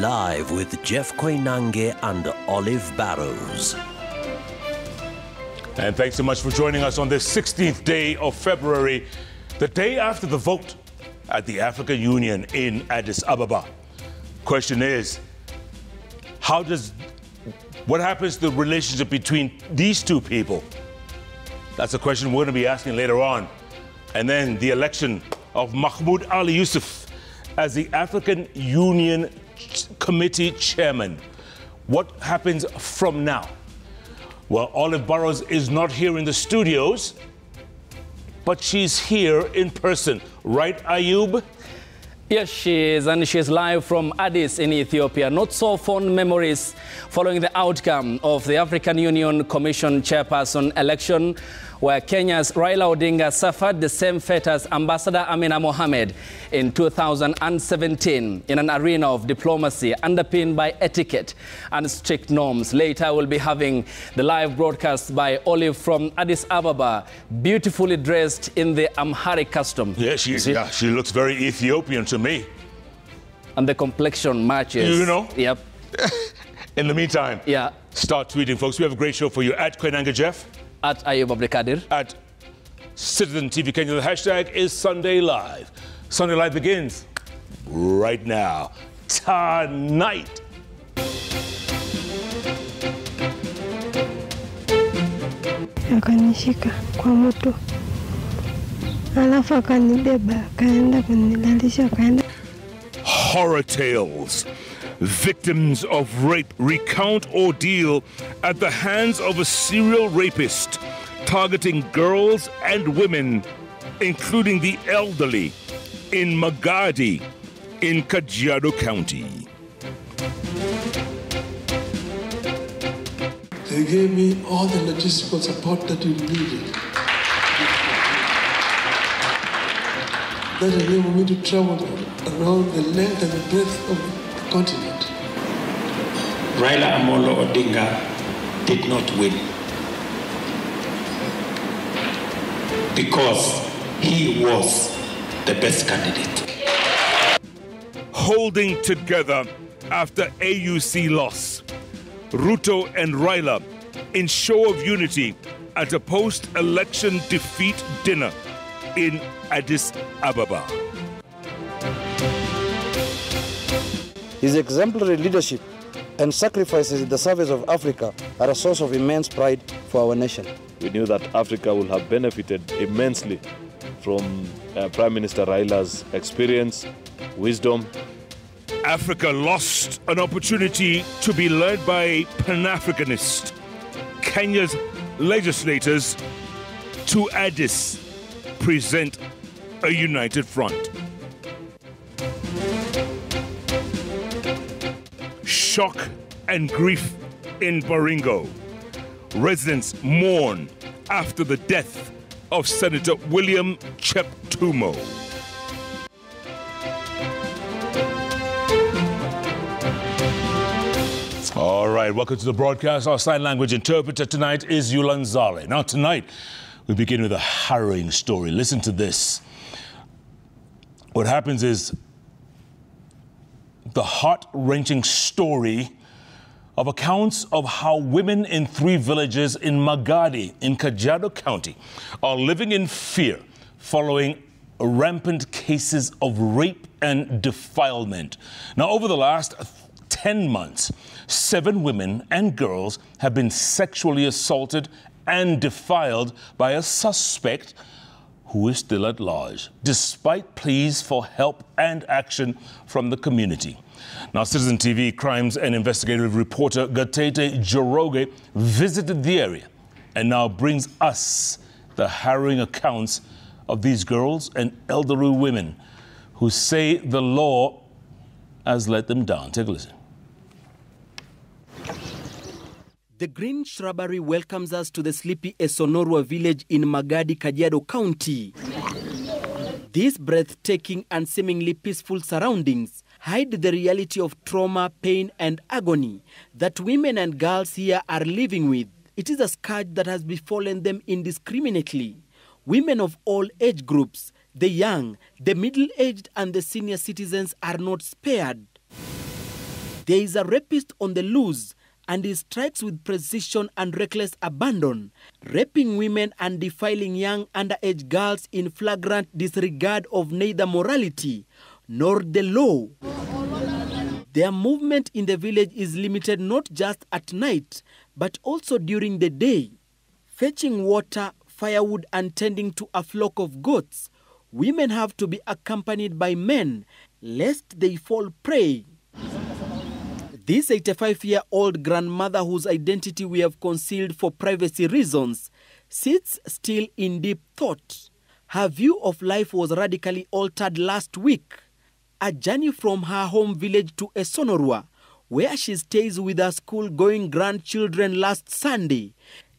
Live with Jeff Koinange and Olive Barrows. And thanks so much for joining us on this 16th day of February, the day after the vote at the African Union in Addis Ababa. Question is, what happens to the relationship between these two people? That's a question we're going to be asking later on. And then the election of Mahmoud Ali Yusuf as the African Union Committee Chairman. What happens from now? Well, Olive Barrows is not here in the studios, but she's here in person. Right, Ayub? Yes, she is, and she is live from Addis in Ethiopia. Not so fond memories following the outcome of the African Union Commission Chairperson election, where Kenya's Raila Odinga suffered the same fate as Ambassador Amina Mohamed in 2017 in an arena of diplomacy underpinned by etiquette and strict norms. Later, we'll be having the live broadcast by Olive from Addis Ababa, beautifully dressed in the Amharic custom. Yeah, she looks very Ethiopian to me. And the complexion matches. You know? Yep. In the meantime, start tweeting, folks. We have a great show for you. At Koinange Jeff. At Ayub Abdikadir. At Citizen TV Kenya. The hashtag is Sunday Live. Sunday Live begins right now. Tonight. Akanishika kwa moto. Alafu akanibeba akaenda kunilalisha akaenda. Horror tales. Victims of rape recount ordeal at the hands of a serial rapist targeting girls and women, including the elderly, in Magadi, in Kajiado County. They gave me all the logistical support that we needed. That enabled me to travel around the length and the breadth of the continent. Raila Amolo Odinga did not win because he was the best candidate. Holding together after AUC loss, Ruto and Raila in show of unity at a post-election defeat dinner in Addis Ababa. His exemplary leadership and sacrifices in the service of Africa are a source of immense pride for our nation. We knew that Africa would have benefited immensely from Prime Minister Raila's experience, wisdom. Africa lost an opportunity to be led by a Pan-Africanist. Kenya's legislators to Addis present a united front. Shock and grief in Baringo. Residents mourn after the death of Senator William Cheptumo. All right, welcome to the broadcast. Our sign language interpreter tonight is Yulan Zale. Now tonight, we begin with a harrowing story. Listen to this. What happens is the heart-wrenching story of accounts of how women in 3 villages in Magadi, in Kajiado County, are living in fear following rampant cases of rape and defilement. Now, over the last 10 months, 7 women and girls have been sexually assaulted and defiled by a suspect who is still at large, despite pleas for help and action from the community. Now, Citizen TV crimes and investigative reporter Gatete Joroge visited the area and now brings us the harrowing accounts of these girls and elderly women who say the law has let them down. Take a listen. The green shrubbery welcomes us to the sleepy Esonorwa village in Magadi, Kajiado County. These breathtaking and seemingly peaceful surroundings hide the reality of trauma, pain, and agony that women and girls here are living with. It is a scourge that has befallen them indiscriminately. Women of all age groups, the young, the middle-aged, and the senior citizens are not spared. There is a rapist on the loose, and he strikes with precision and reckless abandon, raping women and defiling young underage girls in flagrant disregard of neither morality nor the law. Their movement in the village is limited not just at night, but also during the day. Fetching water, firewood, and tending to a flock of goats, women have to be accompanied by men, lest they fall prey. This 85-year-old grandmother, whose identity we have concealed for privacy reasons, sits still in deep thought. Her view of life was radically altered last week. A journey from her home village to Esonorua, where she stays with her school-going grandchildren last Sunday,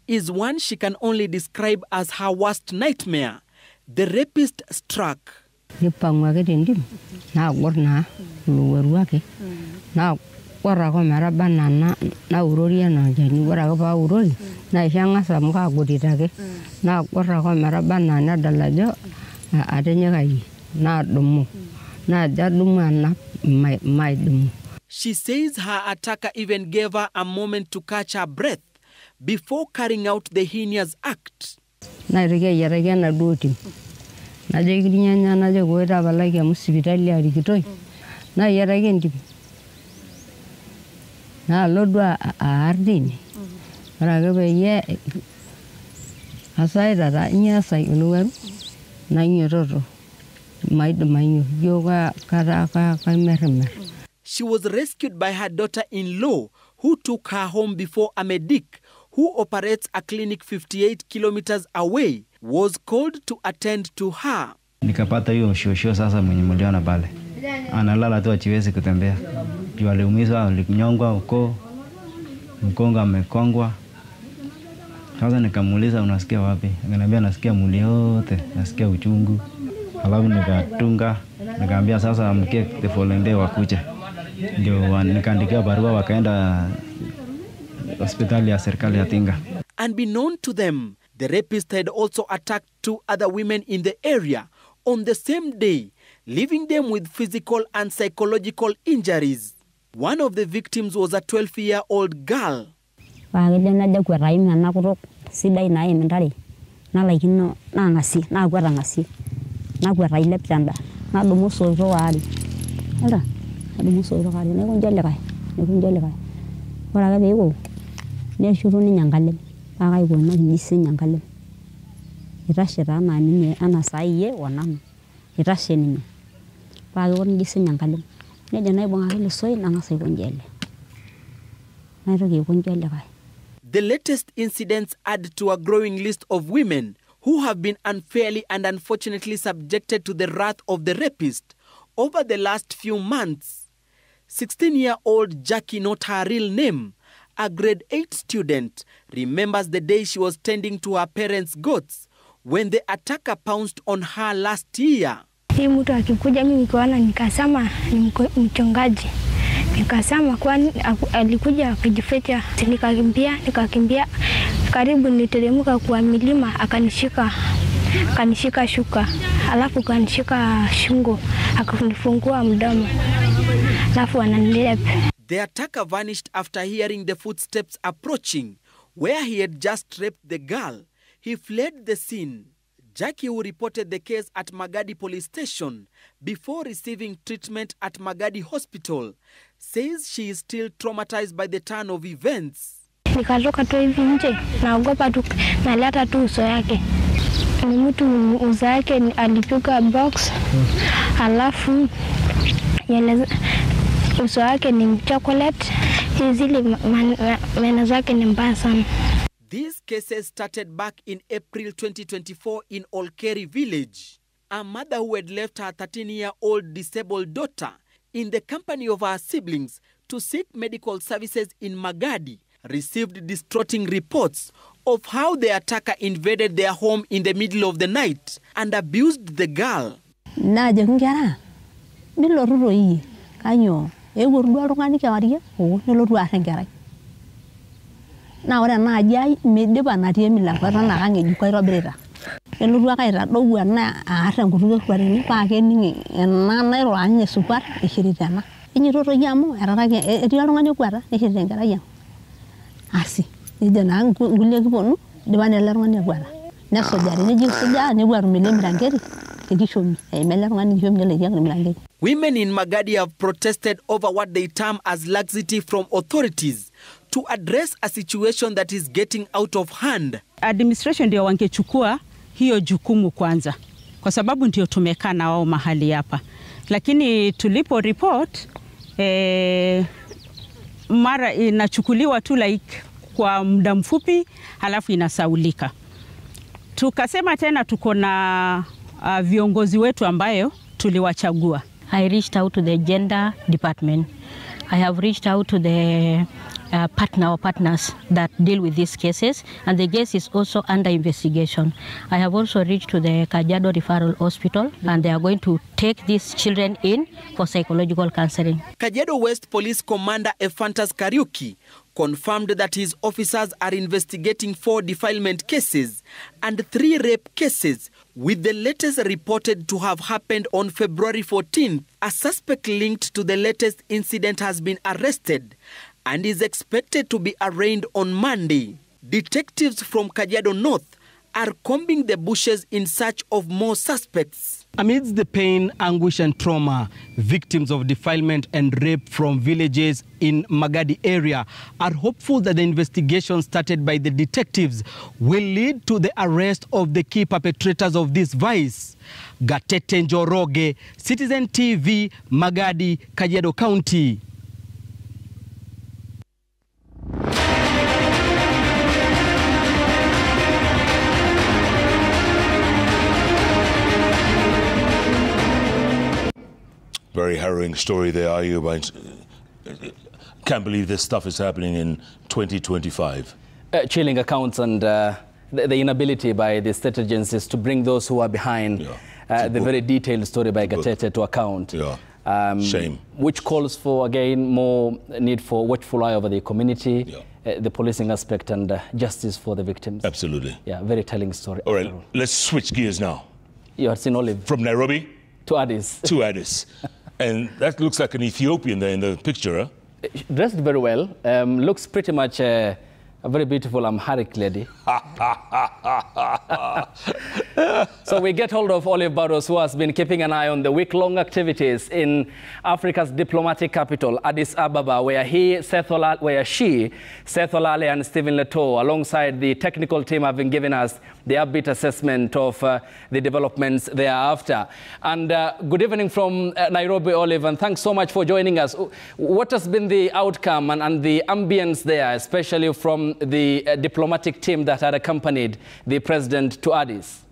is one she can only describe as her worst nightmare. The rapist struck. Wara ko mera banana na uroria na jani wara ko ba uroi na shanga sam ka godita ke na wara ko mera banana dalajo adanya kai na dumu na jadumu na mai dumu. She says her attacker even gave her a moment to catch her breath before carrying out the heinous act. Na rege yarege na duti na jegrinya na je goita balake musibitali ari kitoi na yarege ndi na lodwa ardini ragabe ye asaida da nya sai uluweru na nyoroto maidmanyo yoga karaka kamermer. She was rescued by her daughter-in-law, who took her home before a medic who operates a clinic 58 kilometers away was called to attend to her. Nikapata hiyo shosho sasa mwenye mliona pale. Analala tu achiwezi kutembea. Juu aliumizwa, alinyongwa uko. Mkonga amekongwa. Sasa nikamuuliza unasikia wapi? Akaniambia nasikia mwili yote, nasikia uchungu. Alafu nikatunga, nikamwambia sasa amkie the following day wakuje. Ndio nikaandikia barua wakaenda hospitali ya serikali ya Tinga. Unbeknown to them, the rapist had also attacked 2 other women in the area on the same day, leaving them with physical and psychological injuries. One of the victims was a 12-year-old girl. The latest incidents add to a growing list of women who have been unfairly and unfortunately subjected to the wrath of the rapist over the last few months. 16-year-old Jackie, not her real name, a grade 8 student, remembers the day she was tending to her parents' goats when the attacker pounced on her last year. Hii mtu akikuja mimi kuona nikasema ni mchungaji. Nikasema kwani alikuja akajificha, nikakimbia karibu niteremka kwa milima akanishika shuka. Alafu kanishika shingo akanifungua mdomo. Alafu ananilepe. The attacker vanished after hearing the footsteps approaching. Where he had just raped the girl, he fled the scene. Jackie, who reported the case at Magadi police station before receiving treatment at Magadi hospital, says she is still traumatized by the turn of events. Nikatoka tu hivi nje, naogopa tu, naleta tu uso yake. Ni mtu uso yake alipiga box, alafu uso yake ni chocolate, zile meno zake ni mbaya sana. These cases started back in April 2024 in Olkeri village. A mother who had left her 13-year-old disabled daughter in the company of her siblings to seek medical services in Magadi received distraughting reports of how the attacker invaded their home in the middle of the night and abused the girl. Na ora na ajai medeba na tie milakara na kange jukai robera elu ruaka ira dogu na ara nguruge kwari ni pa ke ni na na ro anye super ishiritana Inyitoto yamu eraraki etii oltung'ani okwata nishirita enkerai yang. Asi nejo naa nkulie kiponu dipa ele tung'ani akwata. Nesujari neji suja nepuo atum ele mirangeti tekishomi eima ele tung'ani kishomi nelo etii mirangeti. Women in Magadi have protested over what they term as laxity from authorities to address a situation that is getting out of hand. Administration ndio wangechukua hiyo jukumu kwanza, kwa sababu ndio tumekaa na wao mahali hapa. Lakini tulipo report mara inachukuliwa tu like kwa muda mfupi halafu inasaulika. Tukasema tena tuko na viongozi wetu ambayo tuliwachagua. I reached out to the gender department. I have reached out to the partners that deal with these cases, and the case is also under investigation. I have also reached to the Kajiado Referral Hospital, and they are going to take these children in for psychological counseling. Kajiado West Police Commander Ephantus Kariuki confirmed that his officers are investigating 4 defilement cases and 3 rape cases, with the latest reported to have happened on February 14th. A suspect linked to the latest incident has been arrested and is expected to be arraigned on Monday. Detectives from Kajiado North are combing the bushes in search of more suspects. Amidst the pain, anguish and trauma, victims of defilement and rape from villages in Magadi area are hopeful that the investigation started by the detectives will lead to the arrest of the key perpetrators of this vice. Gatete Njoroge, Citizen TV, Magadi, Kajiado County. Very harrowing story there, Ayub. Can't believe this stuff is happening in 2025. Chilling accounts and the inability by the state agencies to bring those who are behind the very detailed story by Gatete to account. Shame. Which calls for, again, more need for watchful eye over the community, the policing aspect, and justice for the victims. Absolutely. Yeah, very telling story. All right, let's switch gears now. You had seen Olive. From Nairobi? To Addis. To Addis. And that looks like an Ethiopian there in the picture, huh? Dressed very well. Looks pretty much a very beautiful Amharic lady. So we get hold of Olive Barros, who has been keeping an eye on the week-long activities in Africa's diplomatic capital, Addis Ababa, where she, Seth Olale and Stephen Leto, alongside the technical team, have been giving us the upbeat assessment of the developments thereafter. And good evening from Nairobi, Olive, and thanks so much for joining us. What has been the outcome and the ambience there, especially from the diplomatic team that had accompanied the president to Addis?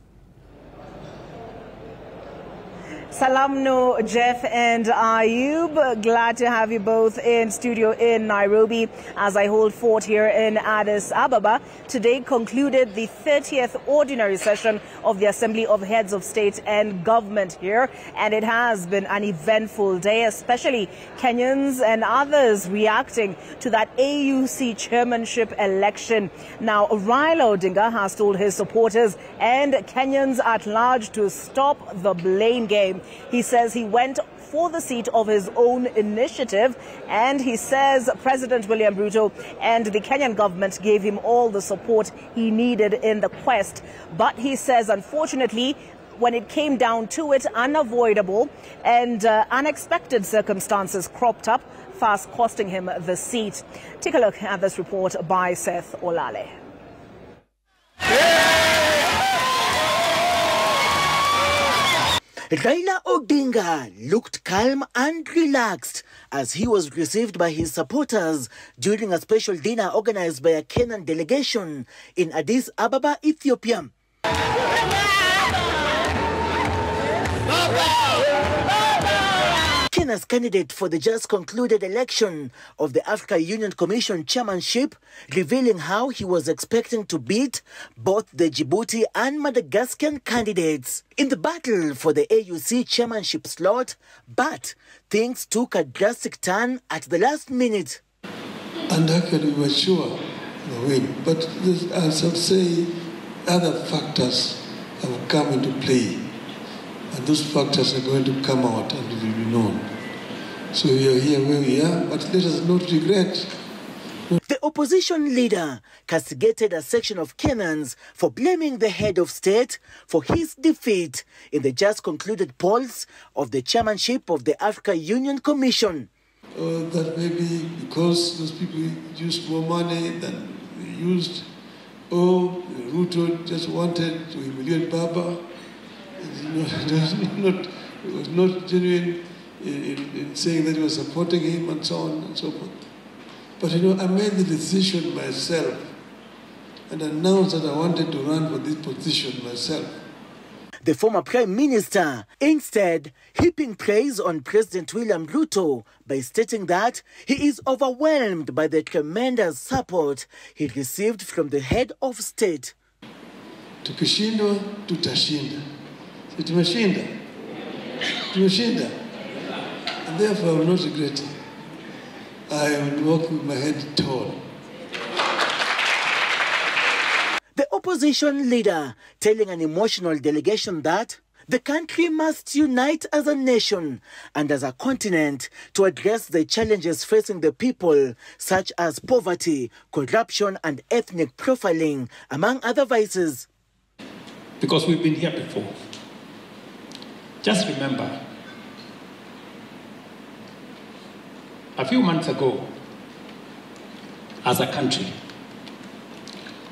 Salam no, Jeff and Ayub. Glad to have you both in studio in Nairobi as I hold fort here in Addis Ababa. Today concluded the 30th ordinary session of the Assembly of Heads of State and Government here, and it has been an eventful day, especially Kenyans and others reacting to that AUC chairmanship election. Now, Raila Odinga has told his supporters and Kenyans at large to stop the blame game. He says he went for the seat of his own initiative, and he says President William Ruto and the Kenyan government gave him all the support he needed in the quest. But he says, unfortunately, when it came down to it, unavoidable and unexpected circumstances cropped up, fast costing him the seat. Take a look at this report by Seth Olale. Raila Odinga looked calm and relaxed as he was received by his supporters during a special dinner organized by a Kenyan delegation in Addis Ababa, Ethiopia. Kenya's candidate for the just concluded election of the Africa Union Commission chairmanship, revealing how he was expecting to beat both the Djibouti and Madagascan candidates in the battle for the AUC chairmanship slot, but things took a drastic turn at the last minute. And actually we were sure the win, but this, as I say, other factors have come into play. And those factors are going to come out and it will be known. So we are here where we are, but let us not regret. The opposition leader castigated a section of Kenyans for blaming the head of state for his defeat in the just concluded polls of the chairmanship of the Africa Union Commission. That maybe because those people used more money than they used, or Ruto just wanted to humiliate Baba. It was not genuine in saying that he was supporting him and so on and so forth. But I made the decision myself and announced that I wanted to run for this position myself. The former Prime Minister instead heaping praise on President William Ruto by stating that he is overwhelmed by the tremendous support he received from the head of state. Tukishindwa tutashinda. Tumeshinda. Tumeshinda. And therefore I will not regret it. I will walk with my head tall. The opposition leader telling an emotional delegation that the country must unite as a nation and as a continent to address the challenges facing the people, such as poverty, corruption, and ethnic profiling, among other vices. Because we've been here before. Just remember, a few months ago, as a country,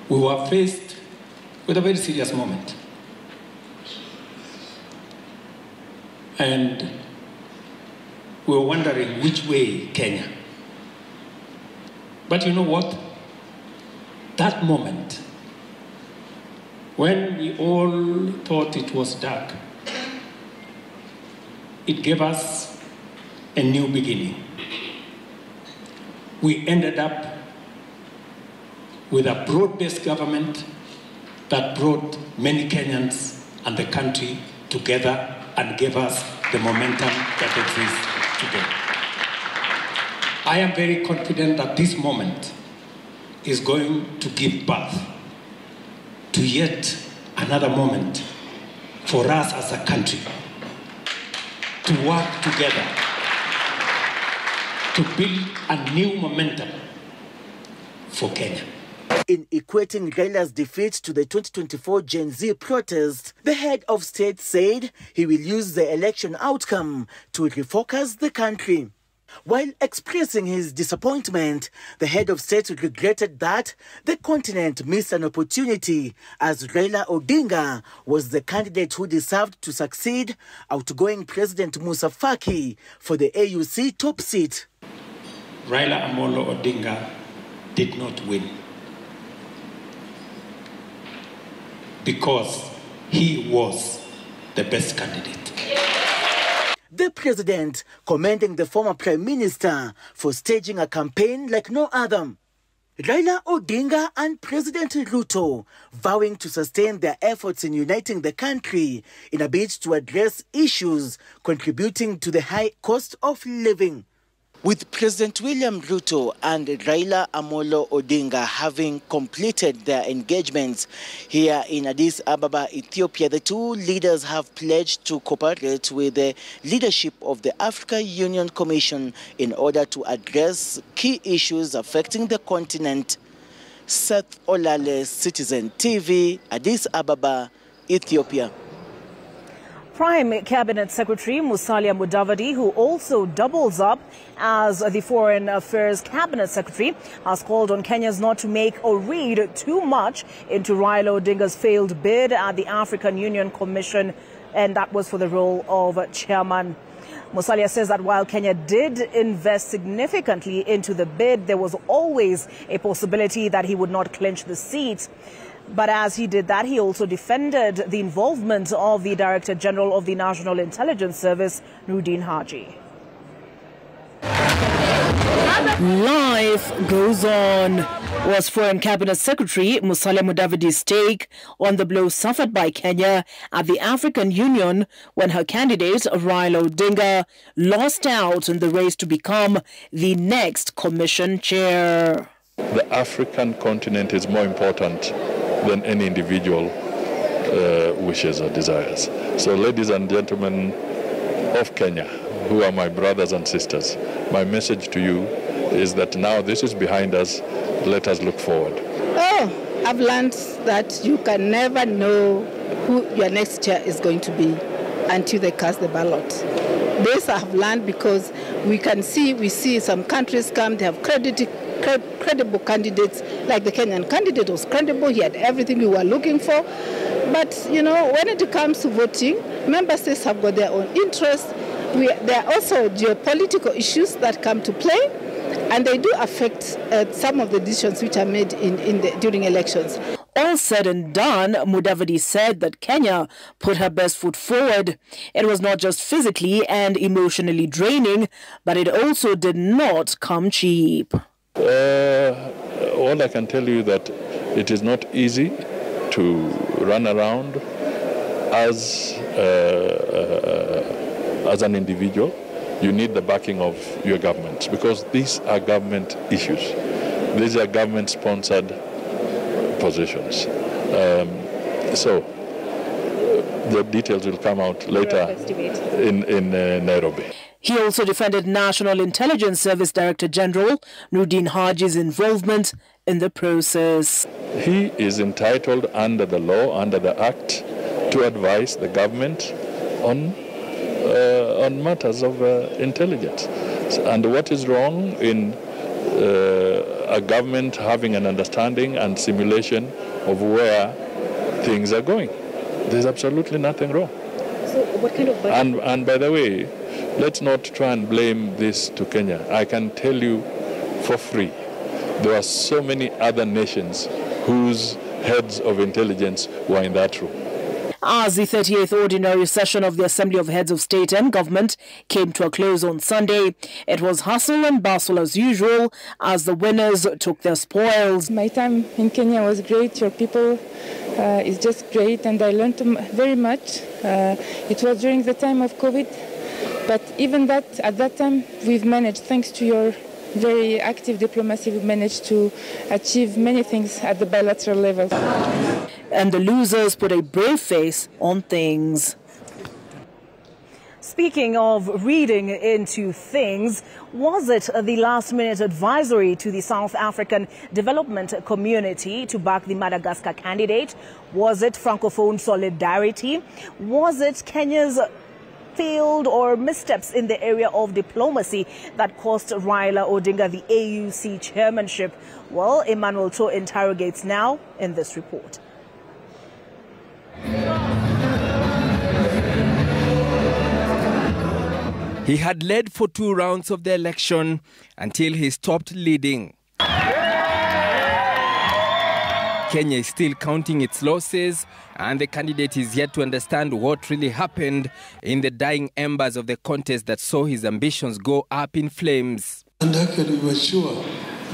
we were faced with a very serious moment. And we were wondering which way Kenya. But you know what? That moment, when we all thought it was dark, it gave us a new beginning. We ended up with a broad-based government that brought many Kenyans and the country together and gave us the momentum that exists today. I am very confident that this moment is going to give birth to yet another moment for us as a country to work together to build a new momentum for Kenya. In equating Raila's defeat to the 2024 Gen Z protest, the head of state said he will use the election outcome to refocus the country. While expressing his disappointment, the head of state regretted that the continent missed an opportunity as Raila Odinga was the candidate who deserved to succeed outgoing President Musa Faki for the AUC top seat. Raila Amolo Odinga did not win because he was the best candidate. The president commending the former prime minister for staging a campaign like no other. Raila Odinga and President Ruto vowing to sustain their efforts in uniting the country in a bid to address issues contributing to the high cost of living. With President William Ruto and Raila Amolo Odinga having completed their engagements here in Addis Ababa, Ethiopia, the two leaders have pledged to cooperate with the leadership of the Africa Union Commission in order to address key issues affecting the continent. Seth Olale, Citizen TV, Addis Ababa, Ethiopia. Prime Cabinet Secretary Musalia Mudavadi, who also doubles up as the Foreign Affairs Cabinet Secretary, has called on Kenyans not to make or read too much into Raila Odinga's failed bid at the African Union Commission, and that was for the role of chairman. Musalia says that while Kenya did invest significantly into the bid, there was always a possibility that he would not clinch the seat. But as he did that, he also defended the involvement of the Director General of the National Intelligence Service, Nuruddin Haji. Life goes on. Was Foreign Cabinet Secretary Musalia Mudavadi's take on the blow suffered by Kenya at the African Union when her candidate Raila Odinga lost out in the race to become the next Commission chair. The African continent is more important than any individual wishes or desires. So ladies and gentlemen of Kenya, who are my brothers and sisters, my message to you is that now this is behind us, let us look forward. Oh, I've learned that you can never know who your next chair is going to be until they cast the ballot. This I have learned because we see some countries come, they have credible candidates, like the Kenyan candidate was credible, he had everything we were looking for. But, you know, when it comes to voting, member states have got their own interests. There are also geopolitical issues that come to play, and they do affect some of the decisions which are made during elections. All said and done, Mudavadi said that Kenya put her best foot forward. It was not just physically and emotionally draining, but it also did not come cheap. All I can tell you that it is not easy to run around as an individual. You need the backing of your government because these are government issues. These are government-sponsored positions. So the details will come out later in Nairobi. He also defended National Intelligence Service Director General Nordin Haji's involvement in the process. He is entitled under the law, under the Act, to advise the government on matters of intelligence. And what is wrong in a government having an understanding and simulation of where things are going? There's absolutely nothing wrong. So what kind of... And by the way, let's not try and blame this to Kenya. I can tell you for free, there are so many other nations whose heads of intelligence were in that room. As the 38th ordinary session of the Assembly of Heads of State and Government came to a close on Sunday, it was hustle and bustle as usual as the winners took their spoils. My time in Kenya was great. Your people is just great, and I learned very much. It was during the time of COVID, but even that, at that time, we've managed, thanks to your very active diplomacy, we've managed to achieve many things at the bilateral level. And the losers put a brave face on things. Speaking of reading into things, was it the last-minute advisory to the South African development community to back the Madagascar candidate? Was it Francophone solidarity? Was it Kenya's failed or missteps in the area of diplomacy that cost Raila Odinga the AUC chairmanship? Well, Emmanuel To interrogates now in this report. He had led for 2 rounds of the election until he stopped leading. Kenya is still counting its losses, and the candidate is yet to understand what really happened in the dying embers of the contest that saw his ambitions go up in flames. And actually we were sure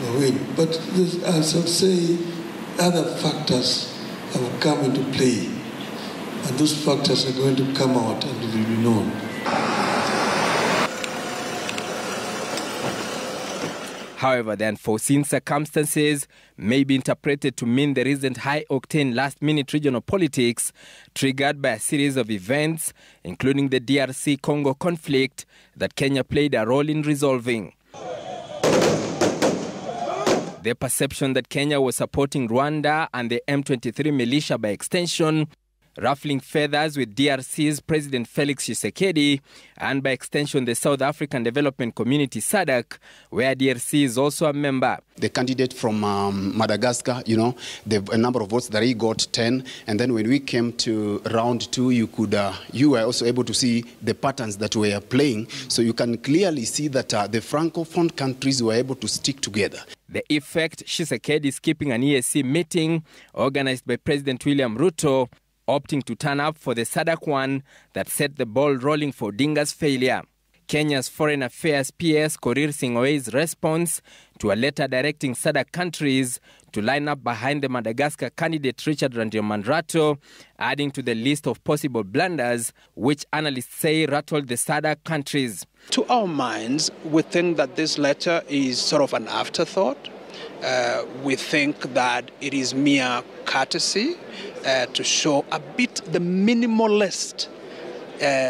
we'll win, but as I say, other factors have come into play, and those factors are going to come out and will be known. However, the unforeseen circumstances may be interpreted to mean the recent high-octane last-minute regional politics triggered by a series of events, including the DRC-Congo conflict that Kenya played a role in resolving. The perception that Kenya was supporting Rwanda and the M23 militia by extension, ruffling feathers with DRC's President Felix Tshisekedi and by extension the South African Development Community SADC, where DRC is also a member. The candidate from Madagascar, a number of votes that he got 10, and then when we came to round 2, you were also able to see the patterns that we are playing, so you can clearly see that the Francophone countries were able to stick together. The effect, Tshisekedi is keeping an EAC meeting organized by President William Ruto, opting to turn up for the SADC one that set the ball rolling for Odinga's failure. Kenya's Foreign Affairs PS Korir Sing'oei's response to a letter directing SADC countries to line up behind the Madagascar candidate Richard Randriamandrato, adding to the list of possible blunders which analysts say rattled the SADC countries. To our minds, we think that this letter is sort of an afterthought. We think that it is mere courtesy to show a bit the minimalist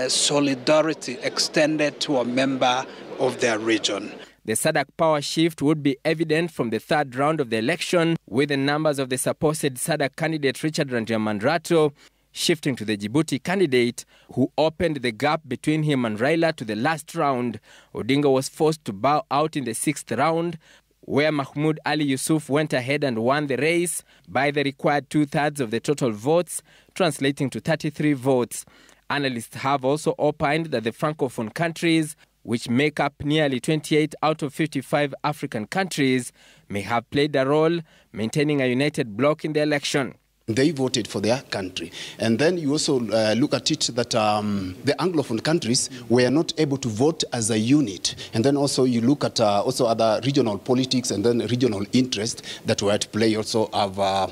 solidarity extended to a member of their region. The SADC power shift would be evident from the third round of the election, with the numbers of the supposed SADC candidate Richard Randramandrato shifting to the Djibouti candidate, who opened the gap between him and Raila to the last round. Odinga was forced to bow out in the sixth round, where Mahmoud Ali Yusuf went ahead and won the race by the required 2/3 of the total votes, translating to 33 votes. Analysts have also opined that the Francophone countries, which make up nearly 28 out of 55 African countries, may have played a role maintaining a united bloc in the election. They voted for their country. And then you also look at it that the Anglophone countries were not able to vote as a unit. And then also you look at also other regional politics and then regional interests that were at play also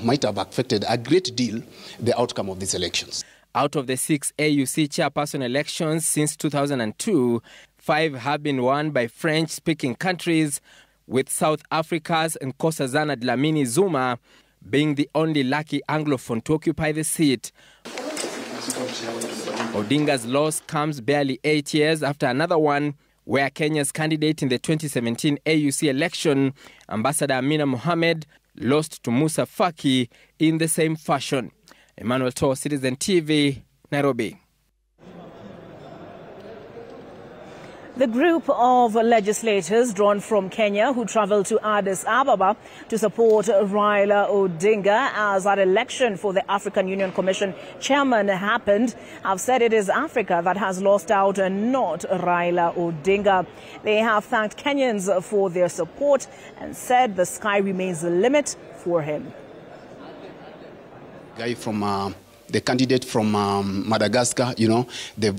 might have affected a great deal the outcome of these elections. Out of the 6 AUC chairperson elections since 2002, 5 have been won by French-speaking countries, with South Africa's Nkosazana Dlamini Zuma being the only lucky Anglophone to occupy the seat. Odinga's loss comes barely 8 years after another one, where Kenya's candidate in the 2017 AUC election, Ambassador Amina Mohamed, lost to Musa Faki in the same fashion. Emmanuel Toh, Citizen TV, Nairobi. The group of legislators drawn from Kenya who travelled to Addis Ababa to support Raila Odinga as that election for the African Union Commission chairman happened have said it is Africa that has lost out and not Raila Odinga. They have thanked Kenyans for their support and said the sky remains the limit for him. Guy from the candidate from Madagascar, you know,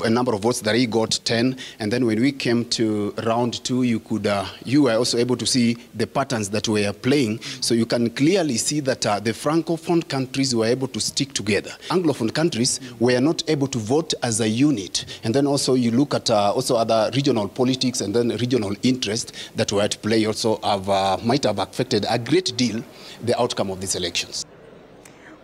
a number of votes that he got 10, and then when we came to round 2, you were also able to see the patterns that were playing, so you can clearly see that the Francophone countries were able to stick together. Anglophone countries were not able to vote as a unit, and then also you look at also other regional politics and then regional interests that were at play also might have affected a great deal the outcome of these elections.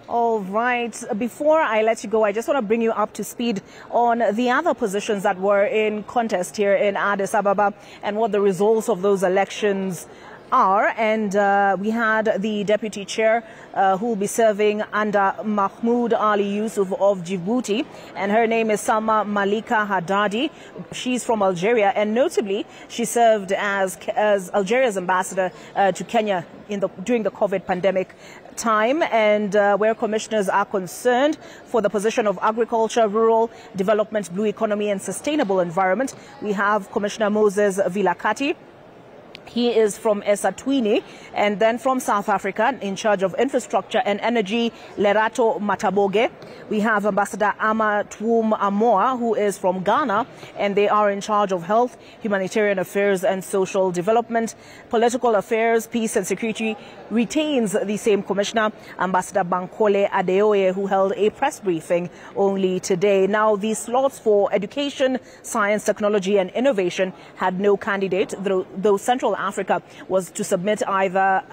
All right. Before I let you go, I just want to bring you up to speed on the other positions that were in contest here in Addis Ababa and what the results of those elections are. And we had the deputy chair who will be serving under Mahmoud Ali Yusuf of Djibouti, and her name is Sama Malika Haddadi. She's from Algeria, and notably she served as Algeria's ambassador to Kenya during the COVID pandemic time. And where commissioners are concerned for the position of agriculture, rural development, blue economy and sustainable environment, we have Commissioner Moses Vilakati. He is from Eswatini. And then from South Africa, in charge of infrastructure and energy, Lerato Mataboge. We have Ambassador Amatwum Amoa, who is from Ghana, and they are in charge of health, humanitarian affairs and social development. Political affairs, peace and security retains the same commissioner, Ambassador Bankole Adeoye, who held a press briefing only today. Now, the slots for education, science, technology and innovation had no candidate, though Central Africa was to submit either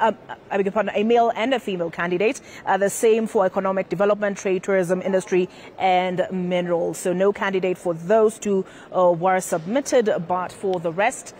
a male and a female candidate. The same for economic development, trade, tourism, industry and minerals. So no candidate for those two were submitted, but for the rest,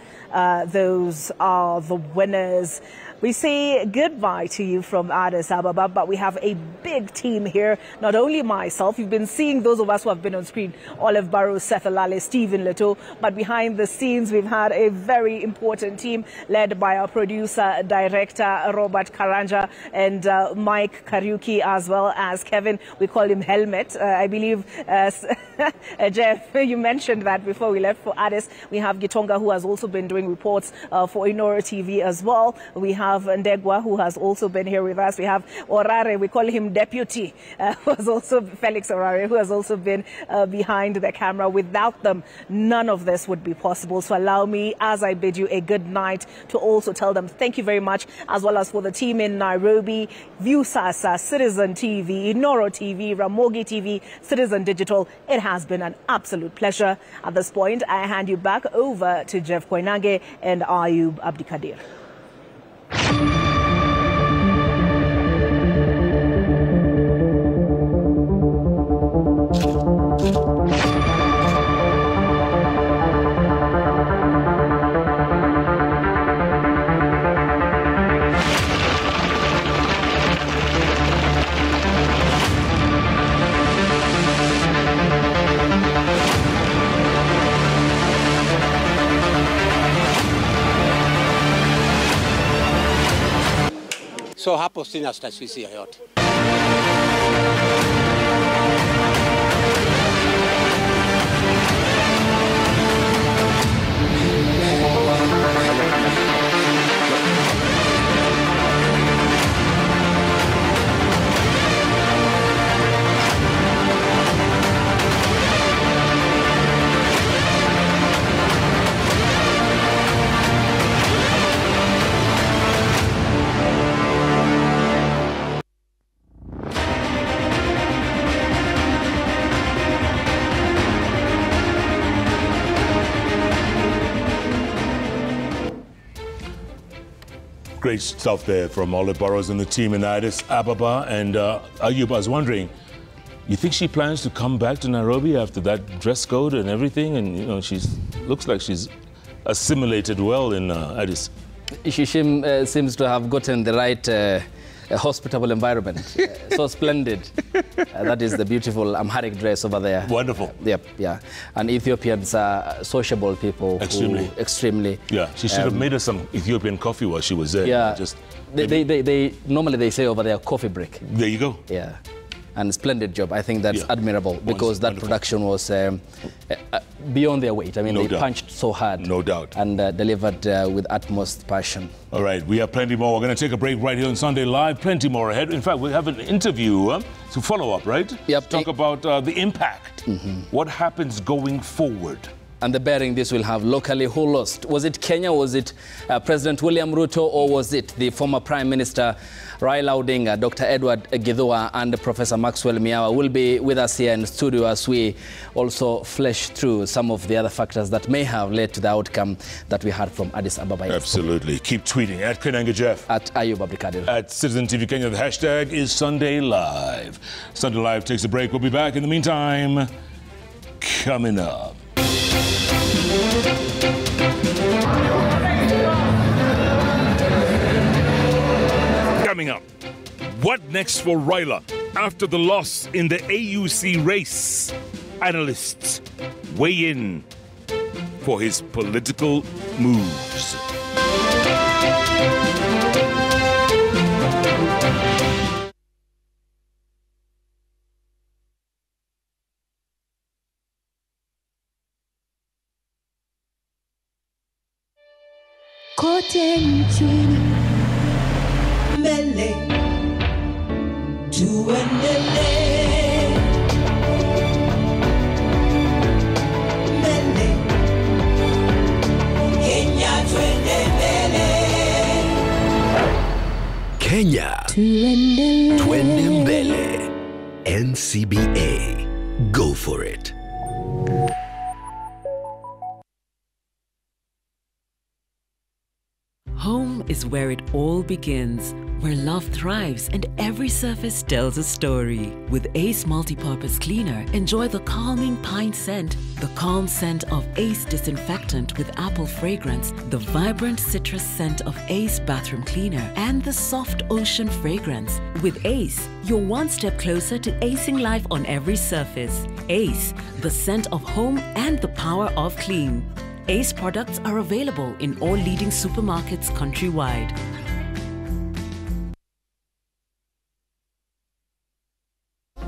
those are the winners. We say goodbye to you from Addis Ababa, but we have a big team here. Not only myself, you've been seeing those of us who have been on screen, Olive Barrow, Seth Alale, Stephen Leto, but behind the scenes, we've had a very important team led by our producer, director, Robert Karanja, and Mike Kariuki, as well as Kevin. We call him Helmet. I believe, Jeff, you mentioned that before we left for Addis. We have Gitonga, who has also been doing reports for Inoro TV as well. We have Ndegwa, who has also been here with us. We have Orare, we call him Deputy, who has also, Felix Orare, who has also been behind the camera. Without them, none of this would be possible. So allow me, as I bid you a good night, to also tell them thank you very much, as well as for the team in Nairobi, Viusasa, Citizen TV, Inoro TV, Ramogi TV, Citizen Digital. It has been an absolute pleasure. At this point, I hand you back over to Jeff Koinange and Ayub Abdikadir. So hapo sina tashwishi yoyote. Great stuff there from Olive Burrows and the team in Addis Ababa. And Ayub, I was wondering, you think she plans to come back to Nairobi after that dress code and everything? And, you know, looks like she's assimilated well in Addis. She seems to have gotten the right hospitable environment. So splendid. That is the beautiful Amharic dress over there. Wonderful. Yep, yeah. And Ethiopians are sociable people. Extremely. Yeah, she should have made us some Ethiopian coffee while she was there. Yeah. Normally they say over there, coffee break. There you go. Yeah. And splendid job. I think that's admirable because that production was beyond their weight. I mean, they punched so hard. No doubt. And delivered with utmost passion. All right, we have plenty more. We're going to take a break right here on Sunday Live. Plenty more ahead. In fact, we have an interview to follow up, right? Yep. Talk about the impact. What happens going forward? And the bearing this will have locally. Who lost? Was it Kenya? Was it President William Ruto? Or was it the former Prime Minister Raila Odinga? Dr. Edward Githua and Professor Maxwell Miawa will be with us here in studio as we also flesh through some of the other factors that may have led to the outcome that we had from Addis Ababa. Absolutely. Keep tweeting at Kenanga Jeff. At Ayub Abdikadir. At Citizen TV Kenya. The hashtag is Sunday Live. Sunday Live takes a break. We'll be back in the meantime. Coming up. Coming up, what next for Raila after the loss in the AUC race? Analysts weigh in for his political moves. Kote nchini mbele tuendelee, mbele Kenya twende mbele, Kenya twende mbele. NCBA, go for it. Home is where it all begins, where love thrives and every surface tells a story. With Ace Multipurpose Cleaner, enjoy the calming pine scent, the calm scent of Ace Disinfectant with apple fragrance, the vibrant citrus scent of Ace Bathroom Cleaner, and the soft ocean fragrance. With Ace, you're one step closer to acing life on every surface. Ace, the scent of home and the power of clean. Ace products are available in all leading supermarkets countrywide.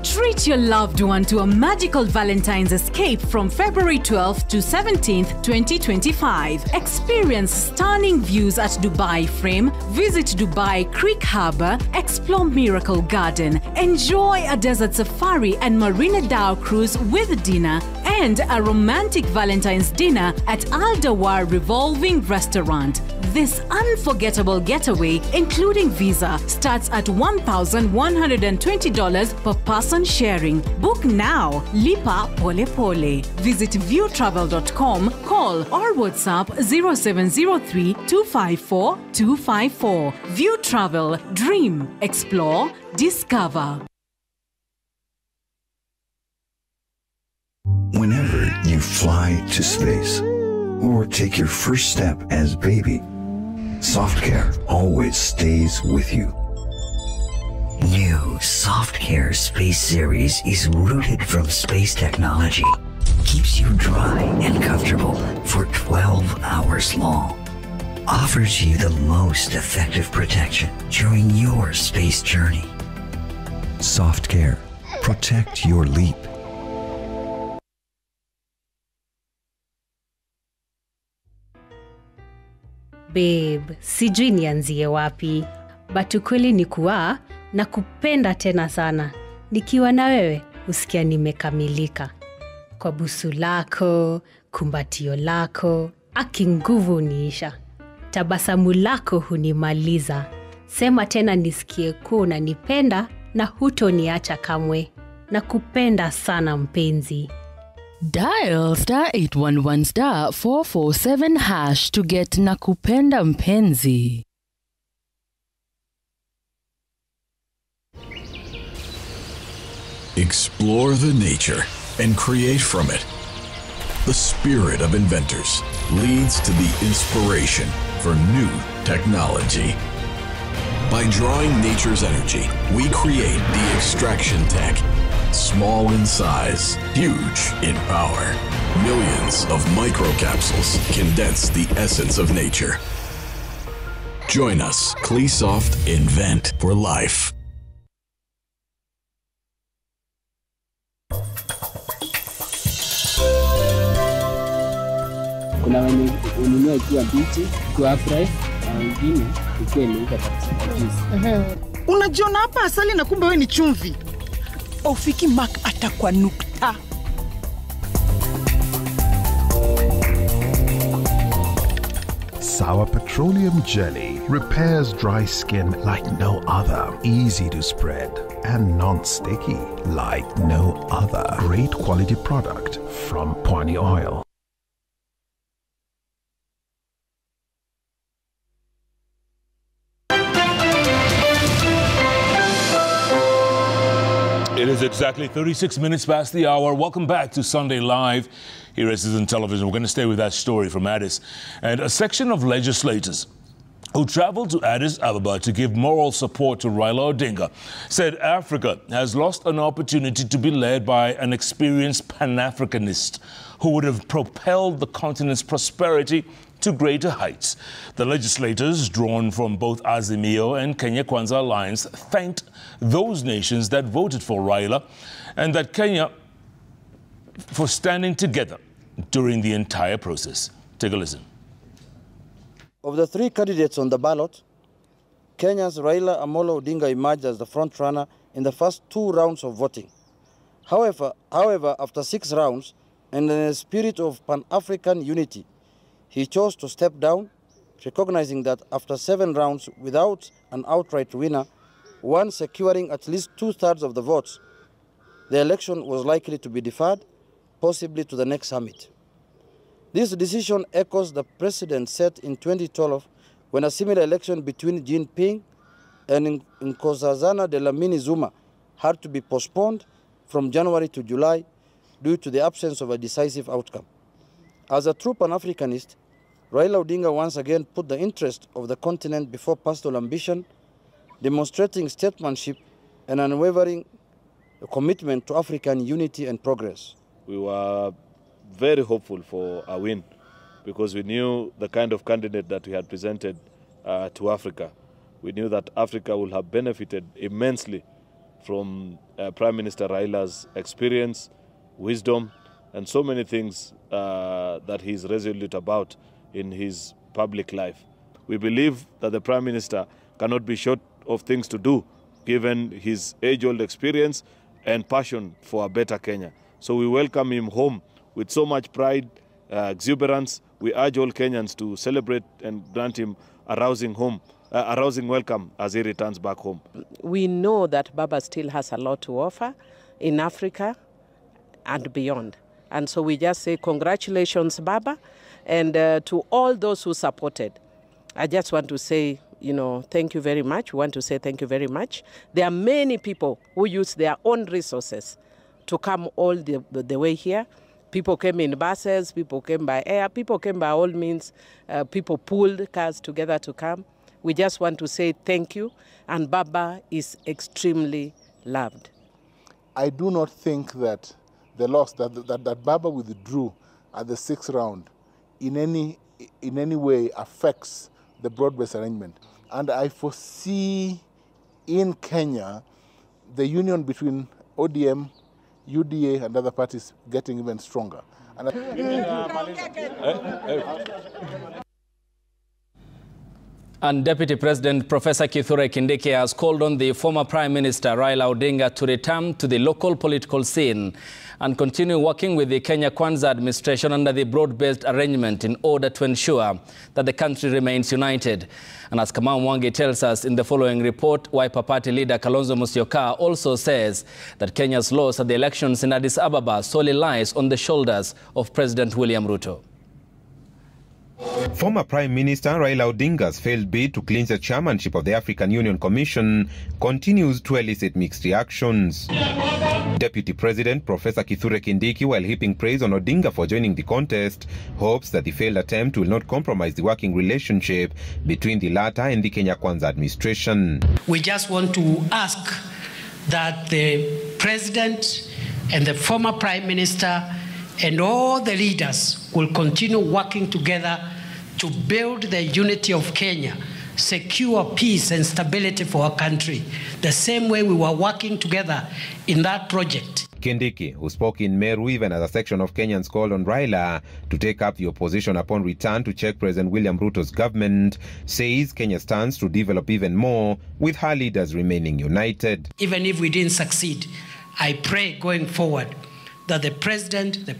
Treat your loved one to a magical Valentine's escape from February 12th to 17th, 2025. Experience stunning views at Dubai Frame, visit Dubai Creek Harbour, explore Miracle Garden, enjoy a desert safari and Marina Dao cruise with dinner, and a romantic Valentine's dinner at Al Dawar Revolving Restaurant. This unforgettable getaway, including visa, starts at $1,120 per person sharing. Book now. Lipa Pole Pole. Visit viewtravel.com, call or WhatsApp 0703 254 254. View Travel. Dream. Explore. Discover. Whenever you fly to space or take your first step as baby, SoftCare always stays with you. New SoftCare Space Series is rooted from space technology. Keeps you dry and comfortable for 12 hours long. offers you the most effective protection during your space journey. Soft Care. Protect your leap. Babe, sijui nianzie wapi. But ukweli ni kuwa na kupenda tena sana. Nikiwa na wewe, usikia nimekamilika. Kwa busu lako, kumbatio lako, aki nguvu niisha. Tabasamu lako hunimaliza. Sema tena nisikie kuwa unanipenda na hutoniacha kamwe. Na kupenda sana mpenzi. Dial *811 447 hash to get Nakupenda Mpenzi. Explore the nature and create from it. The spirit of inventors leads to the inspiration for new technology. By drawing nature's energy, we create the extraction tech. Small in size, huge in power. Millions of microcapsules condense the essence of nature. Join us, Cleasoft Invent for Life. Kuna wenye ununua ikiwa mbichi, ikiwa fresh, na wengine ikiwa imeiva katika juice. Unajiona hapa asali na kumbe wewe ni chumvi. Ofiki Mark atakwa nukta. Sour Petroleum Jelly repairs dry skin like no other. Easy to spread and non-sticky like no other. Great quality product from Pwani Oil. It is exactly 36 minutes past the hour. Welcome back to Sunday Live here at Citizen Television. We're going to stay with that story from Addis. And a section of legislators who traveled to Addis Ababa to give moral support to Raila Odinga said Africa has lost an opportunity to be led by an experienced Pan-Africanist who would have propelled the continent's prosperity to greater heights. The legislators, drawn from both Azimio and Kenya Kwanza Alliance, thanked those nations that voted for Raila and that Kenya for standing together during the entire process. Take a listen. Of the three candidates on the ballot, Kenya's Raila Amolo Odinga emerged as the front-runner in the first 2 rounds of voting. However, after 6 rounds, and in a spirit of Pan-African unity, he chose to step down, recognizing that after 7 rounds without an outright winner, one securing at least 2/3 of the votes, the election was likely to be deferred, possibly to the next summit. This decision echoes the precedent set in 2012 when a similar election between Jinping and Nkosazana Dlamini Zuma had to be postponed from January to July due to the absence of a decisive outcome. As a true Pan-Africanist, Raila Odinga once again put the interest of the continent before personal ambition, demonstrating statesmanship and unwavering commitment to African unity and progress. We were very hopeful for a win because we knew the kind of candidate that we had presented to Africa. We knew that Africa would have benefited immensely from Prime Minister Raila's experience, wisdom, and so many things that he's resolute about in his public life. We believe that the Prime Minister cannot be short of things to do given his age-old experience and passion for a better Kenya. So we welcome him home with so much pride, exuberance. We urge all Kenyans to celebrate and grant him a rousing welcome as he returns back home. We know that Baba still has a lot to offer in Africa and beyond. And so we just say congratulations, Baba, and to all those who supported. I just want to say, thank you very much. We want to say thank you very much. There are many people who use their own resources to come all the way here. People came in buses, people came by air, people came by all means. People pulled cars together to come. We just want to say thank you, and Baba is extremely loved. I do not think that the loss that Baba withdrew at the 6th round in any way affects the broad-based arrangement. And I foresee in Kenya the union between ODM, UDA, and other parties getting even stronger. And And Deputy President Professor Kithure Kindiki has called on the former Prime Minister Raila Odinga to return to the local political scene and continue working with the Kenya Kwanza administration under the broad-based arrangement in order to ensure that the country remains united. And as Kamau Mwangi tells us in the following report, Wiper Party leader Kalonzo Musyoka also says that Kenya's loss at the elections in Addis Ababa solely lies on the shoulders of President William Ruto. Former Prime Minister Raila Odinga's failed bid to clinch the chairmanship of the African Union Commission continues to elicit mixed reactions. Deputy President Professor Kithure Kindiki, while heaping praise on Odinga for joining the contest, hopes that the failed attempt will not compromise the working relationship between the latter and the Kenya Kwanza administration. We just want to ask that the President and the former Prime Minister and all the leaders will continue working together to build the unity of Kenya, secure peace and stability for our country, the same way we were working together in that project. Kindiki, who spoke in Meru even as a section of Kenyans called on Raila to take up the opposition upon return to check President William Ruto's government, says Kenya stands to develop even more with her leaders remaining united. Even if we didn't succeed, I pray going forward that the President, the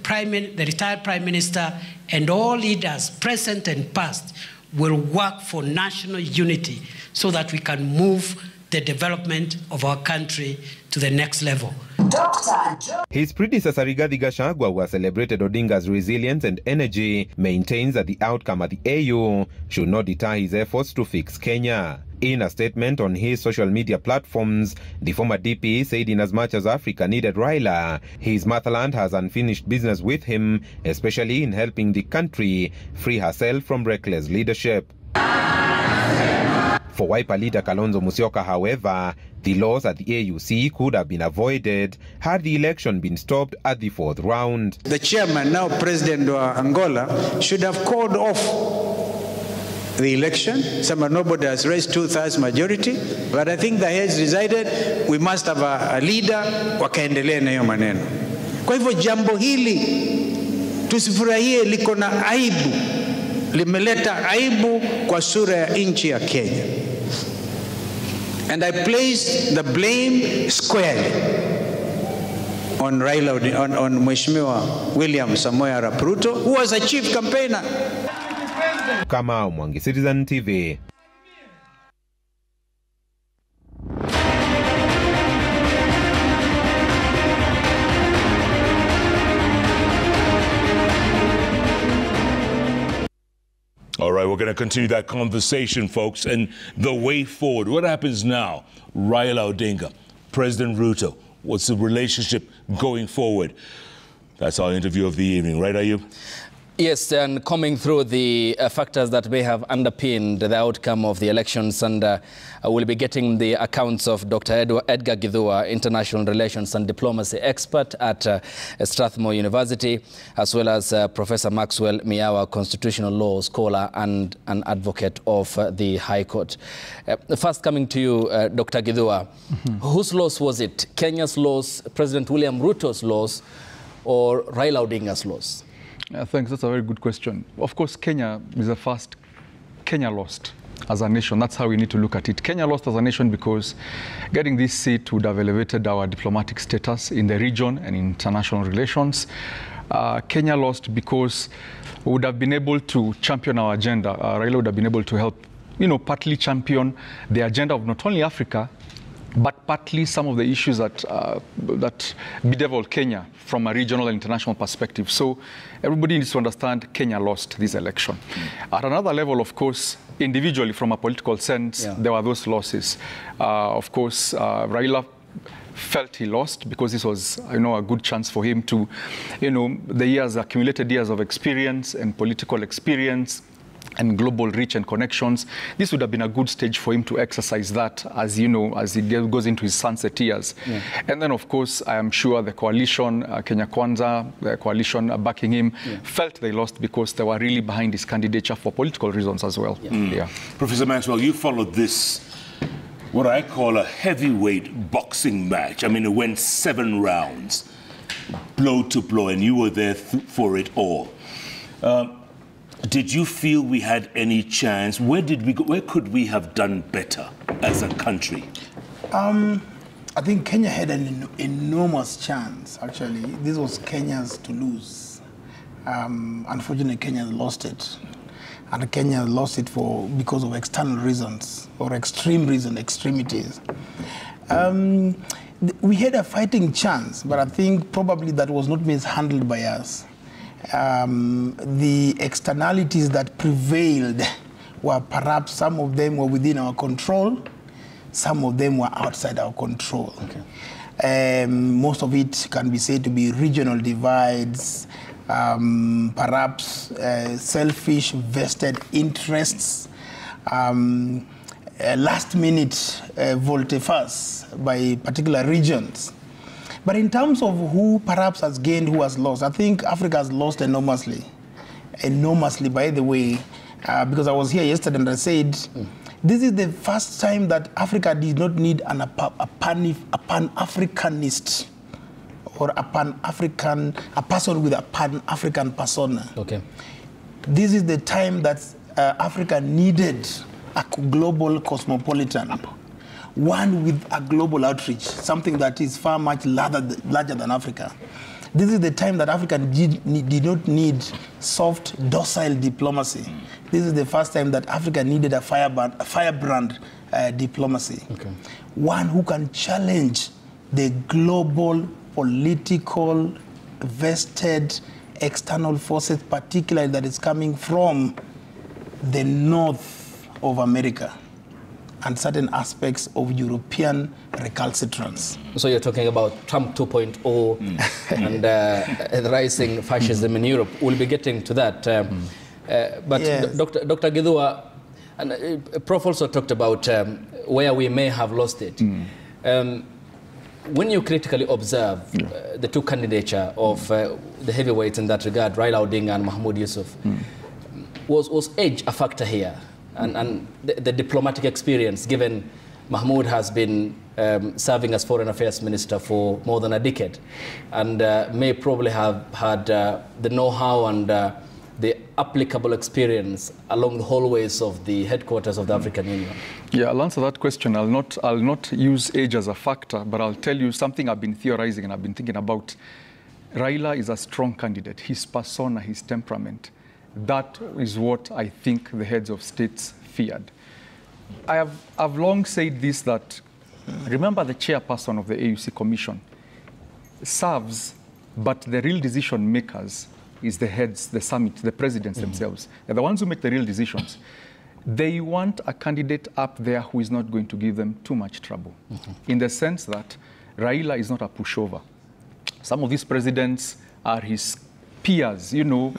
retired Prime Minister, and all leaders, present and past, will work for national unity so that we can move the development of our country to the next level. His predecessor Rigathi Gachagua, who has celebrated Odinga's resilience and energy, maintains that the outcome at the AU should not deter his efforts to fix Kenya. In a statement on his social media platforms, the former DP said in as much as Africa needed Raila, his motherland has unfinished business with him, especially in helping the country free herself from reckless leadership. For Wiper leader Kalonzo Musyoka, however, the loss at the AUC could have been avoided had the election been stopped at the fourth round. The chairman, now President of Angola, should have called off the election. Nobody has raised 2/3 majority, but I think that he has decided we must have a leader wakaendelea na hiyo maneno. Kwa hivyo jambo hili tusifurahie, liko na aibu, limeleta aibu kwa sura ya nchi ya Kenya. And I place the blame squarely on Raila, on Mheshimiwa William Samoei Arap Ruto, who was a chief campaigner. Kamau Mwangi, Citizen TV. All right, we're going to continue that conversation, folks, and the way forward. What happens now? Raila Odinga, President Ruto, what's the relationship going forward? That's our interview of the evening, right, Ayub? Yes, and coming through the factors that may have underpinned the outcome of the elections, and we'll be getting the accounts of Dr. Edgar Githua, International Relations and Diplomacy expert at Strathmore University, as well as Professor Maxwell Miawa, Constitutional Law Scholar and an advocate of the High Court. First coming to you, Dr. Githua, whose loss was it? Kenya's loss, President William Ruto's loss, or Raila Odinga's loss? Thanks, that's a very good question. Of course, Kenya is the first. Kenya lost as a nation. That's how we need to look at it. Kenya lost as a nation because getting this seat would have elevated our diplomatic status in the region and in international relations. Kenya lost because we would have been able to champion our agenda. Raila would have been able to help, partly champion the agenda of not only Africa, but partly some of the issues that bedevil Kenya from a regional and international perspective. So everybody needs to understand Kenya lost this election. At another level, of course, individually from a political sense, there were those losses. Of course, Raila felt he lost because this was, a good chance for him to, the accumulated years of experience and political experience and global reach and connections. This would have been a good stage for him to exercise that, as you know, as he goes into his sunset years. Yeah. And then, of course, I am sure the coalition, Kenya Kwanza, the coalition backing him, felt they lost because they were really behind his candidature for political reasons as well. Yeah. Professor Maxwell, you followed this, what I call a heavyweight boxing match. I mean, it went 7 rounds, blow to blow, and you were there for it all. Did you feel we had any chance? Where did we go? Where could we have done better as a country? I think Kenya had an enormous chance, actually. This was Kenya's to lose. Unfortunately, Kenya lost it. And Kenya lost it because of external reasons, or extreme reasons, extremities. We had a fighting chance, but I think probably that was not mishandled by us. The externalities that prevailed were perhaps some of them were within our control, some of them were outside our control. Okay. Most of it can be said to be regional divides, perhaps selfish vested interests, last-minute volte-face by particular regions. But in terms of who perhaps has gained, who has lost, I think Africa has lost enormously. Enormously, by the way, because I was here yesterday and I said, this is the first time that Africa did not need a pan-Africanist or a person with a pan-African persona. Okay. This is the time that Africa needed a global cosmopolitan. One with a global outreach, something that is far much larger than Africa. This is the time that Africa did not need soft, docile diplomacy. This is the first time that Africa needed a firebrand diplomacy. Okay. One who can challenge the global, political, vested, external forces, particularly that is coming from the north of America and certain aspects of European recalcitrance. So you're talking about Trump 2.0 and the rising fascism in Europe. We'll be getting to that. But yes. Dr. Githua, and Prof also talked about where we may have lost it. When you critically observe the two candidature of the heavyweights in that regard, Raila Odinga and Mahmoud Yusuf, was age a factor here? And the diplomatic experience, given Mahmoud has been serving as Foreign Affairs Minister for more than a decade, and may probably have had the know-how and the applicable experience along the hallways of the headquarters of the African Union. Yeah, I'll answer that question. I'll not use age as a factor, but I'll tell you something I've been theorizing and I've been thinking about. Raila is a strong candidate. His persona, his temperament. That is what I think the heads of states feared. I've long said this, that remember the chairperson of the AUC Commission serves, but the real decision makers is the heads, the summit, the presidents themselves. They're the ones who make the real decisions. They want a candidate up there who is not going to give them too much trouble, in the sense that Raila is not a pushover. Some of these presidents are his peers, you know,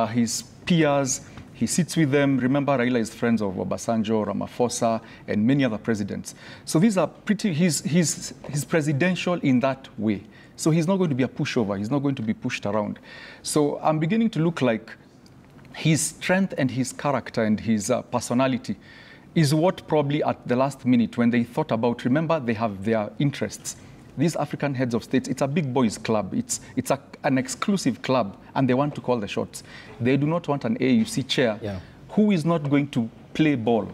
his peers. He sits with them. Remember, Raila is friends of Obasanjo, Ramaphosa, and many other presidents. So these are pretty, he's presidential in that way. So he's not going to be a pushover. He's not going to be pushed around. So I'm beginning to look like his strength and his character and his personality is what probably at the last minute, when they thought about, remember, they have their interests. These African heads of states, it's a big boys club. It's an exclusive club, and they want to call the shots. They do not want an AUC chair who is not going to play ball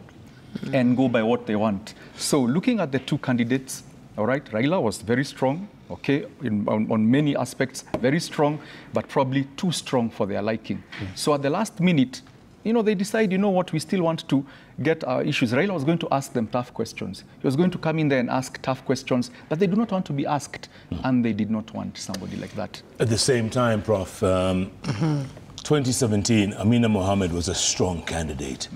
and go by what they want. So looking at the two candidates, all right, Raila was very strong, okay, on many aspects, very strong, but probably too strong for their liking. So at the last minute, you know, they decide, you know what, we still want to get our issues. Raila was going to ask them tough questions. He was going to come in there and ask tough questions, but they do not want to be asked, and they did not want somebody like that. At the same time, Prof, 2017, Amina Mohammed was a strong candidate,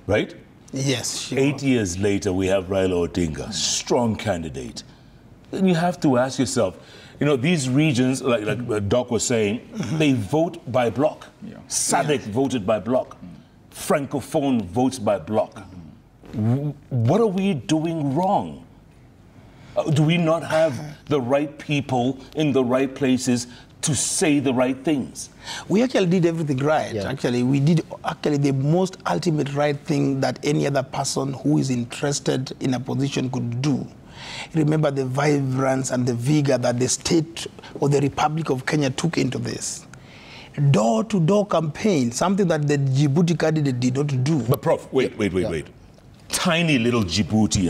right? Yes. 8 years later, we have Raila Odinga, strong candidate. Then you have to ask yourself, you know, these regions, like Doc was saying, they vote by block. SADC voted by block. Francophone votes by bloc. What are we doing wrong? Do we not have the right people in the right places to say the right things? We actually did everything right. Yeah. Actually, we did the most ultimate right thing that any other person who is interested in a position could do. Remember the vibrance and the vigor that the state or the Republic of Kenya took into this. Door-to-door campaign, something that the Djibouti candidate did not do. But Prof, wait. Tiny little Djibouti.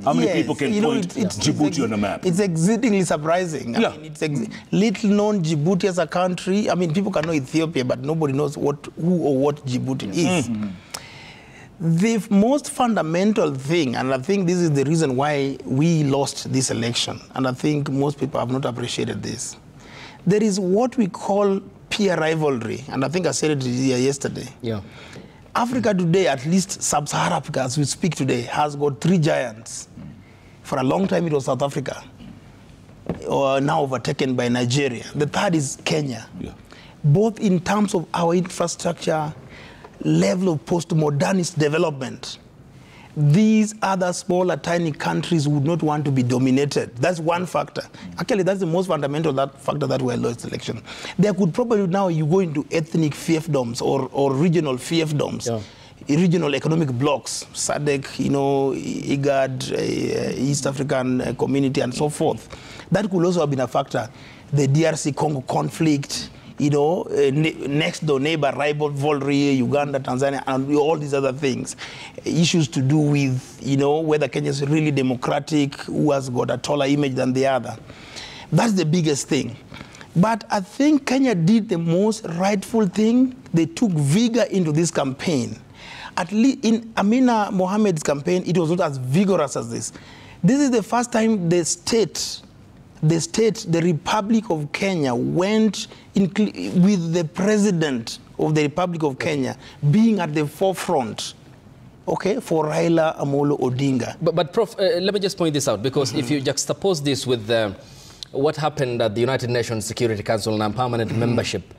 How many people can point Djibouti on a map? It's exceedingly surprising. I mean, it's little known Djibouti as a country. I mean, people can know Ethiopia, but nobody knows who or what Djibouti is. The most fundamental thing, and I think this is the reason why we lost this election, and I think most people have not appreciated this. There is what we call peer rivalry, and I think I said it here yesterday. Yeah. Africa today, at least Sub-Saharan Africa, as we speak today, has got 3 giants. For a long time, it was South Africa, or now overtaken by Nigeria. The third is Kenya. Yeah. Both in terms of our infrastructure, level of post-modernist development, these other smaller, tiny countries would not want to be dominated. That's one factor. Actually, that's the most fundamental factor that we lost the election. There could probably now you go into ethnic fiefdoms or regional fiefdoms, regional economic blocks, SADC, IGAD, East African Community, and so forth. That could also have been a factor. The DRC Congo conflict, next door neighbor rivalry, Uganda, Tanzania, and all these other things. Issues to do with, whether Kenya is really democratic, who has got a taller image than the other. That's the biggest thing. But I think Kenya did the most rightful thing. They took vigor into this campaign. At least in Amina Mohamed's campaign, it was not as vigorous as this. This is the first time the Republic of Kenya went with the president of the Republic of Kenya being at the forefront, for Raila Amolo Odinga. But Prof, let me just point this out, because if you juxtapose this with what happened at the United Nations Security Council on permanent membership,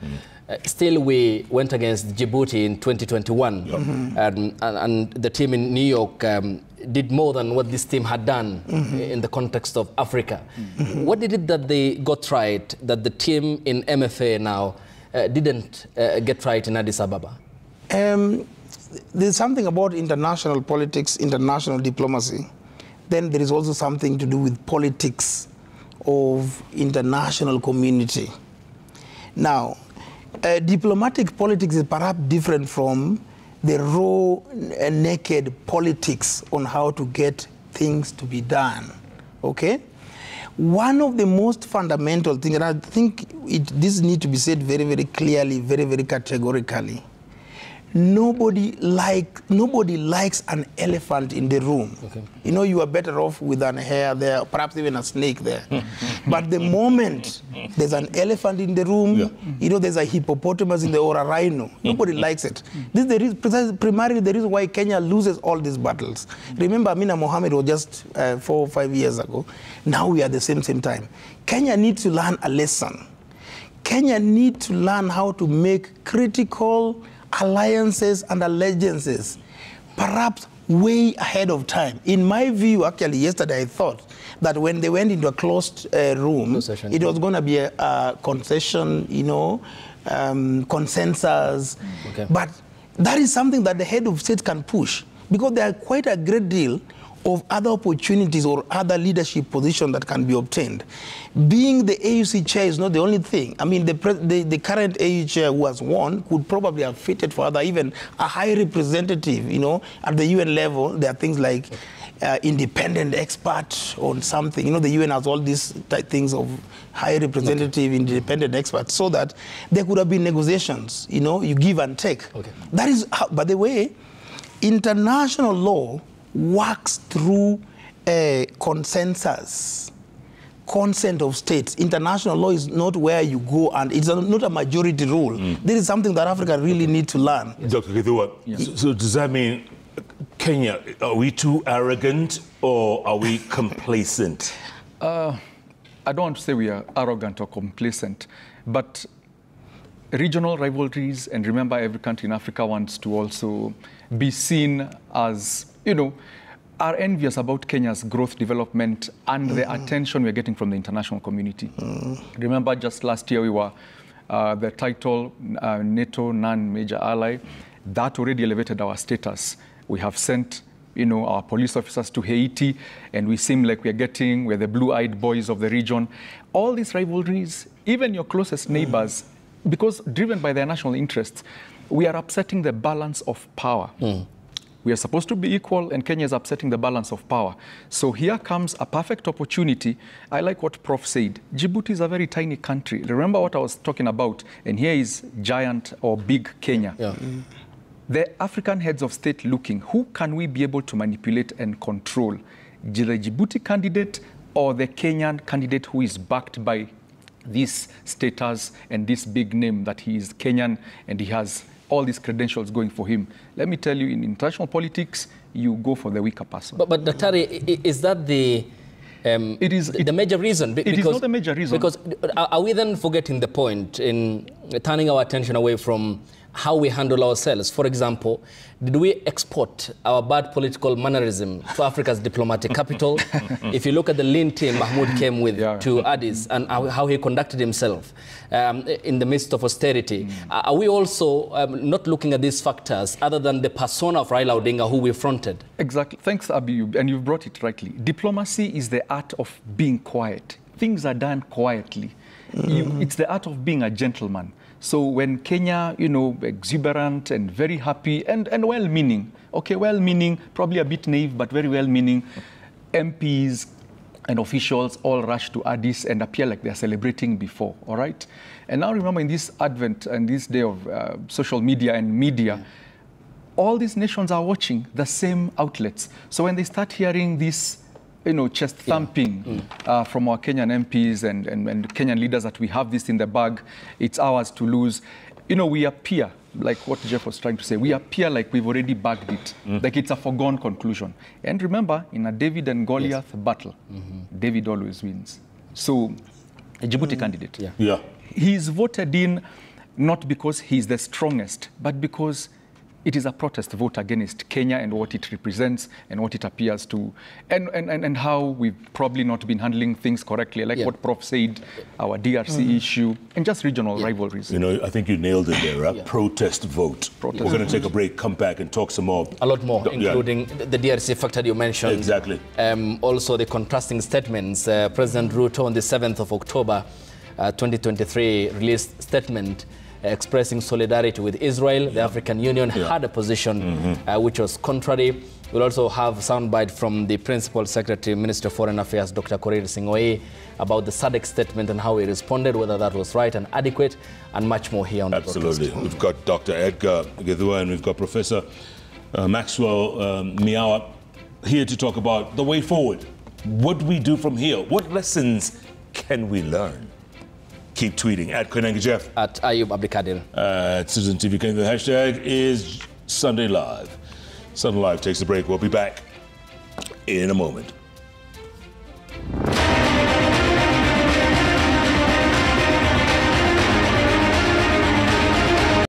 still we went against Djibouti in 2021, and the team in New York did more than what this team had done in the context of Africa. What did it that they got right that the team in MFA now didn't get right in Addis Ababa? There's something about international politics, international diplomacy. Then there is also something to do with politics of international community. Now, diplomatic politics is perhaps different from the raw, naked politics on how to get things to be done, One of the most fundamental things, and I think this needs to be said very, very clearly, very, very categorically, nobody likes an elephant in the room. You are better off with an hare there, perhaps even a snake there. But the moment there's an elephant in the room, there's a hippopotamus in there or a rhino, nobody likes it. This is primarily the reason why Kenya loses all these battles. Remember, Amina Mohamed was just 4 or 5 years ago. Now we are at the same time. Kenya needs to learn a lesson. Kenya needs to learn how to make critical alliances and allegiances, perhaps way ahead of time. In my view, actually, yesterday I thought that when they went into a closed room, it was going to be a concession, consensus. But that is something that the head of state can push, because there are quite a great deal of other opportunities or other leadership positions that can be obtained. Being the AUC chair is not the only thing. I mean, the current AU chair who has won could probably have fitted for even a high representative, at the UN level. There are things like independent expert on something. The UN has all these things of high representative, independent experts, so that there could have been negotiations, you give and take. That is, by the way, international law works through a consensus, consent of states. International law is not where you go, and it's not a majority rule. This is something that Africa really needs to learn. Dr. Githuwa, so does that mean Kenya, are we too arrogant or are we complacent? I don't want to say we are arrogant or complacent, but regional rivalries, and remember, every country in Africa wants to also be seen as, are envious about Kenya's growth, development, and the attention we're getting from the international community. Remember, just last year we were the title NATO non-major ally. That already elevated our status. We have sent our police officers to Haiti, and we seem like we're the blue-eyed boys of the region. All these rivalries, even your closest neighbors, because driven by their national interests, we are upsetting the balance of power. We are supposed to be equal, and Kenya is upsetting the balance of power. So here comes a perfect opportunity. I like what Prof said. Djibouti is a very tiny country. Remember what I was talking about, and here is giant or big Kenya. The African heads of state looking, who can we be able to manipulate and control? The Djibouti candidate or the Kenyan candidate who is backed by this status and this big name that he is Kenyan and he has all these credentials going for him? Let me tell you, in international politics, you go for the weaker person. But Daktari, is that the major reason? It is not the major reason. Because are we then forgetting the point in turning our attention away from how we handle ourselves? For example, did we export our bad political mannerism to Africa's diplomatic capital? If you look at the lean team Mahmoud came with to Addis and how he conducted himself in the midst of austerity, are we also not looking at these factors other than the persona of Raila Odinga who we fronted? Exactly. Thanks, Abi, and you've brought it rightly. Diplomacy is the art of being quiet. Things are done quietly. It's the art of being a gentleman. So when Kenya, exuberant and very happy and well-meaning, well-meaning, probably a bit naive, but very well-meaning, MPs and officials all rush to Addis and appear like they're celebrating before, all right? And now remember, in this advent and this day of social media and media, all these nations are watching the same outlets. So when they start hearing this chest thumping from our Kenyan MPs and Kenyan leaders that we have this in the bag, it's ours to lose. We appear, like what Jeff was trying to say, we appear like we've already bagged it, like it's a foregone conclusion. And remember, in a David and Goliath battle, David always wins. So, a Djibouti candidate, he's voted in not because he's the strongest, but because it is a protest vote against Kenya and what it represents and what it appears to, and how we've probably not been handling things correctly, like what Prof said, our DRC issue, and just regional rivalries. I think you nailed it there, right? Protest vote. We're going to take a break, come back and talk some more. A lot more, including the DRC factor you mentioned. Exactly. Also the contrasting statements. President Ruto on the 7th of October, 2023, released statement expressing solidarity with Israel. The African Union had a position which was contrary. We'll also have soundbite from the Principal Secretary, Minister of Foreign Affairs, Dr. Korir Sing'oei, about the SADC statement and how he responded, whether that was right and adequate, and much more here on the Absolutely. We've got Dr. Edgar Githua and we've got Professor Maxwell Miawa here to talk about the way forward. What do we do from here? What lessons can we learn? Keep tweeting at Koinange Jeff. At Ayub Abdikadir. At Citizen TV. The hashtag is Sunday Live. Sunday Live takes a break. We'll be back in a moment.